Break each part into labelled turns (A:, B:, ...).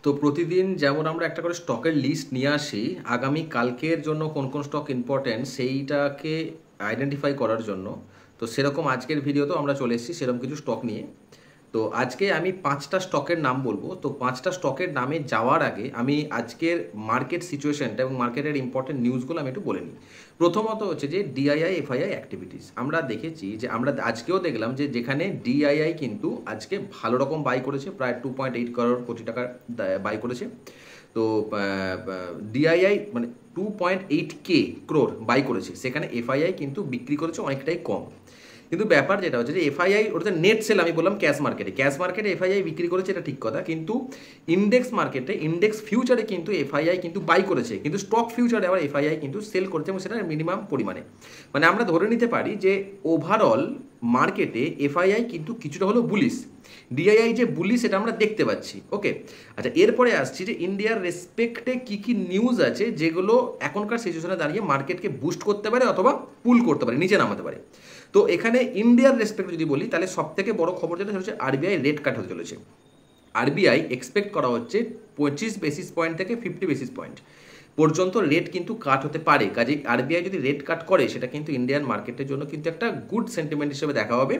A: তো প্রতিদিন যেমন আমরা একটা করে স্টকের লিস্ট নিয়ে আসি, আগামী কালকের জন্য কোন কোন স্টক ইম্পর্টেন্ট সেইটাকে আইডেন্টিফাই করার জন্য। তো সেরকম আজকের ভিডিওতেও আমরা চলে এসেছি সেরকম কিছু স্টক নিয়ে। তো আজকে আমি 5টা স্টকের নাম বলবো। তো 5টা স্টকের নামে যাওয়ার আগে আমি আজকের মার্কেট সিচুয়েশনটা এবং মার্কেটের ইম্পর্টেন্ট নিউজগুলো আমি একটু বলে নিই। প্রথমত হচ্ছে যে ডিআইআই এফআইআই অ্যাক্টিভিটিস আমরা দেখেছি, যে আমরা আজকেও দেখলাম যে যেখানে ডিআইআই কিন্তু আজকে ভালো রকম বাই করেছে, প্রায় 2.8 কোটি টাকার বাই করেছে। তো ডিআইআই মানে 2.8 crore বাই করেছে, সেখানে এফআইআই কিন্তু বিক্রি করেছে অনেকটাই কম। কিন্তু ব্যাপার যেটা হচ্ছে যে এফআইআই ওটাতে নেট সেল, আমি বললাম ক্যাশ মার্কেটে এফআইআই বিক্রি করেছে, এটা ঠিক কথা। কিন্তু ইন্ডেক্স মার্কেটে, ইন্ডেক্স ফিউচারে কিন্তু এফআইআই কিন্তু বাই করেছে, কিন্তু স্টক ফিউচারে আবার এফআইআই কিন্তু সেল করেছে, এবং সেটা মিনিমাম পরিমাণে। মানে আমরা ধরে নিতে পারি যে ওভারঅল মার্কেটে এফআইআই কিন্তু কিছুটা হলো বুলিশ, ডিআইআই যে বুলিশ সেটা আমরা দেখতে পাচ্ছি। ওকে, আচ্ছা, এরপরে আসছি যে ইন্ডিয়ার রেসপেক্টে কী কী নিউজ আছে যেগুলো এখনকার সিচুয়েশনে দাঁড়িয়ে মার্কেটকে বুস্ট করতে পারে অথবা পুল করতে পারে, নিচে নামাতে পারে। তো এখানে ইন্ডিয়ার রেসপেক্ট যদি বলি, তাহলে সব থেকে বড় খবর যেটা হচ্ছে আরবিআই রেট কাট হতে চলেছে। আরবিআই এক্সপেক্ট করা হচ্ছে 25 বেসিস পয়েন্ট থেকে 50 বেসিস পয়েন্ট পর্যন্ত রেট কিন্তু কাট হতে পারে। কাজে আরবিআই যদি রেট কাট করে, সেটা কিন্তু ইন্ডিয়ান মার্কেটের জন্য কিন্তু একটা গুড সেন্টিমেন্ট হিসেবে দেখা হবে,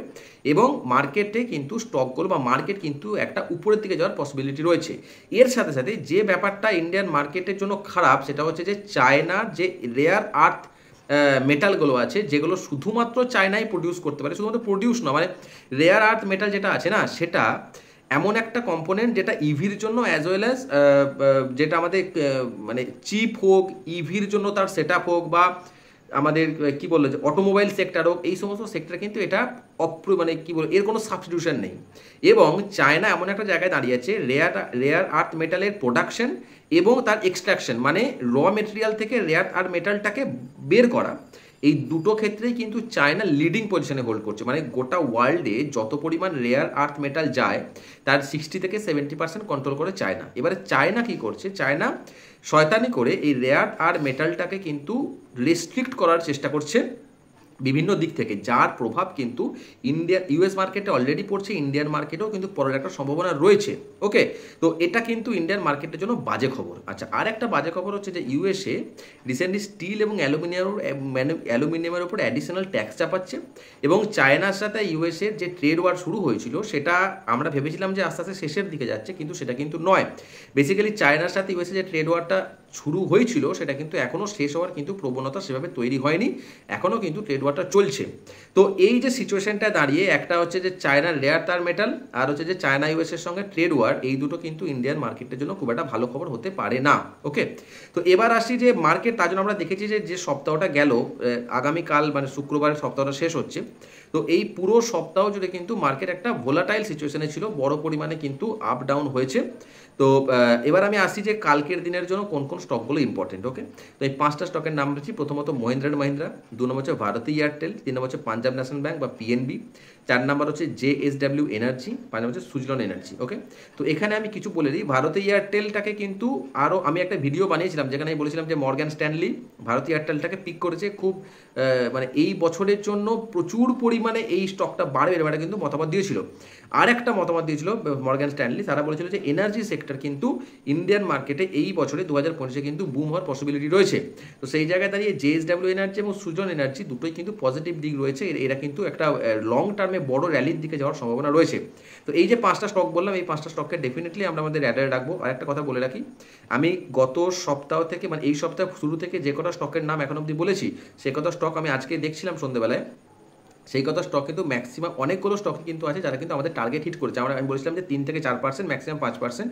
A: এবং মার্কেটে কিন্তু স্টকগুলো বা মার্কেট কিন্তু একটা উপরের দিকে যাওয়ার পসিবিলিটি রয়েছে। এর সাথে সাথে যে ব্যাপারটা ইন্ডিয়ান মার্কেটের জন্য খারাপ, সেটা হচ্ছে যে চায়নার যে রেয়ার আর্থ মেটালগুলো আছে, যেগুলো শুধুমাত্র চায়নাই প্রডিউস করতে পারে, শুধুমাত্র প্রডিউস না, মানে রেয়ার আর্থ মেটাল যেটা আছে না, সেটা এমন একটা কম্পোনেন্ট যেটা ইভির জন্য অ্যাজ ওয়েল অ্যাজ যেটা আমাদের মানে চিপ হোক, ইভির জন্য তার সেট আপ হোক, বা আমাদের কি বললো যে অটোমোবাইল সেক্টর হোক, এই সমস্ত সেক্টরে কিন্তু এটা মানে কি বলবো, এর কোনো সাবস্টিটিউশন নেই। এবং চায়না এমন একটা জায়গায় দাঁড়িয়ে আছে, রেয়ার আর্থ মেটালের প্রোডাকশন এবং তার এক্সট্রাকশন, মানে র মেটেরিয়াল থেকে রেয়ার আর্থ মেটালটাকে বের করা, এই দুটো ক্ষেত্রেই কিন্তু চায়না লিডিং পজিশনে হোল্ড করছে। মানে গোটা ওয়ার্ল্ডে যত পরিমাণ রেয়ার আর্থ মেটাল যায়, তার 60 থেকে 70% কন্ট্রোল করে চায়না। এবারে চায়না কি করছে, চায়না শয়তানি করে এই রেয়ার আর্থ মেটালটাকে কিন্তু রেস্ট্রিক্ট করার চেষ্টা করছে বিভিন্ন দিক থেকে, যার প্রভাব কিন্তু ইউএস মার্কেটে অলরেডি পড়ছে, ইন্ডিয়ান মার্কেটেও কিন্তু পড়ার একটা সম্ভাবনা রয়েছে। ওকে, তো এটা কিন্তু ইন্ডিয়ান মার্কেটের জন্য বাজে খবর। আচ্ছা, আর একটা বাজে খবর হচ্ছে যে ইউএসএ রিসেন্টলি স্টিল এবং অ্যালুমিনিয়ামের উপর অ্যাডিশনাল ট্যাক্স চাপাচ্ছে, এবং চায়নার সাথে ইউএসএর যে ট্রেড ওয়ার শুরু হয়েছিল, সেটা আমরা ভেবেছিলাম যে আস্তে আস্তে শেষের দিকে যাচ্ছে, কিন্তু সেটা কিন্তু নয়। বেসিক্যালি চায়নার সাথে ইউএসএ যে ট্রেড ওয়ারটা শুরু হয়েছিল, সেটা কিন্তু এখনও শেষ হওয়ার কিন্তু প্রবণতা সেভাবে তৈরি হয়নি, এখনও কিন্তু ট্রেড ওয়ারটা চলছে। তো এই যে সিচুয়েশনটা দাঁড়িয়ে, একটা হচ্ছে যে চায়নার রেয়ার তার মেটাল, আর হচ্ছে যে চায়না ইউএসের সঙ্গে ট্রেড ওয়ার, এই দুটো কিন্তু ইন্ডিয়ান মার্কেটের জন্য খুব একটা ভালো খবর হতে পারে না। ওকে, তো এবার আসি যে মার্কেট, তার জন্য আমরা দেখেছি যে সপ্তাহটা গেল, আগামীকাল মানে শুক্রবারের সপ্তাহটা শেষ হচ্ছে। তো এই পুরো সপ্তাহ জুড়ে কিন্তু মার্কেট একটা ভোলাটাইল সিচুয়েশনে ছিল, বড় পরিমাণে কিন্তু আপ ডাউন হয়েছে। তো এবার আমি আসি যে কালকের দিনের জন্য কোন কোন স্টকগুলো ইম্পর্টেন্ট। ওকে, তো এই 5টা স্টকের নাম বলছি। প্রথমত মহিন্দ্রা অ্যান্ড মহিন্দ্রা, 2 নম্বর হচ্ছে ভারতী এয়ারটেল, 3 নম্বর হচ্ছে পাঞ্জাব ন্যাশনাল ব্যাংক বা পিএনবি, 4 নম্বর হচ্ছে জেএসডব্লিউ এনার্জি, 5 নম্বর হচ্ছে সুজলন এনার্জি। ওকে, তো এখানে আমি কিছু বলে দিই। ভারতী এয়ারটেলটাকে কিন্তু আরও আমি একটা ভিডিও বানিয়েছিলাম, যেখানে আমি বলেছিলাম যে মর্গ্যান স্ট্যানলি ভারতী এয়ারটেলটাকে পিক করেছে, খুব মানে এই বছরের জন্য প্রচুর পরিমাণে এই স্টকটা বাড়বে, এটা কিন্তু মতামত দিয়েছিল। আর একটা মতামত দিয়েছিল মর্গ্যান স্ট্যানলি, তারা বলেছিল যে এনার্জি সেক্টর কিন্তু ইন্ডিয়ান মার্কেটে এই বছরে 2025-এ কিন্তু বুম হওয়ার পসিবিলিটি রয়েছে। তো সেই জায়গায় দাঁড়িয়ে জেএসডব্লিউ এনার্জি এবং সুজন এনার্জি দুটোই কিন্তু পজিটিভ দিক রয়েছে, এরা কিন্তু একটা লং টার্মে বড় র্যালির দিকে যাওয়ার সম্ভাবনা রয়েছে। তো এই যে 5টা স্টক বললাম, এই 5টা স্টককে ডেফিনেটলি আমরা আমাদের অ্যাডারে রাখবো। আর একটা কথা বলে রাখি, আমি গত সপ্তাহ থেকে মানে এই সপ্তাহ শুরু থেকে যে কটা স্টকের নাম এখন অবধি বলেছি, সে কটা স্টক আমি আজকে দেখছিলাম সন্ধ্যেবেলায়, সেই কথা স্টক কিন্তু ম্যাক্সিমাম অনেকগুলো স্টক কিন্তু আছে যারা কিন্তু আমাদের টার্গেট হিট করেছে। আমি বলেছিলাম যে 3 থেকে 4%, ম্যাক্সিমাম 5%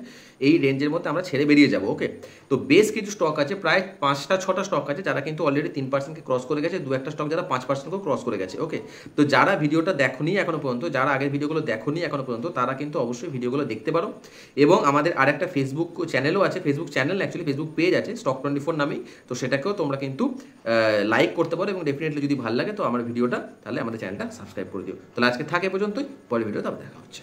A: এই রেঞ্জের মধ্যে আমরা ছেড়ে বেরিয়ে যাবো। ওকে, তো বেশ কিছু স্টক আছে, প্রায় 5টা-6টা স্টক আছে যারা কিন্তু অলরেডি 3%কে ক্রস করে গেছে, 2-1টা স্টক যারা 5%কেও ক্রস করে গেছে। ওকে, তো যারা ভিডিওটা দেখোনি এখনো পর্যন্ত, যারা আগের ভিডিওগুলো দেখোনি এখনো পর্যন্ত, তারা কিন্তু অবশ্যই ভিডিওগুলো দেখতে পারো। এবং আমাদের আরেকটা ফেসবুক চ্যানেলও আছে, Facebook channel actually Facebook page আছে স্টক 24 নামেই, তো সেটাকেও তোমরা কিন্তু লাইক করতে পারো, এবং ডেফিনেটলি যদি ভালো লাগে তো আমার ভিডিওটা, তাহলে আমাদের চ্যানেলটা সাবস্ক্রাইব করে দিও। তাহলে আজকে থাকে পর্যন্তই, পরের ভিডিওতে আবার দেখা হচ্ছে।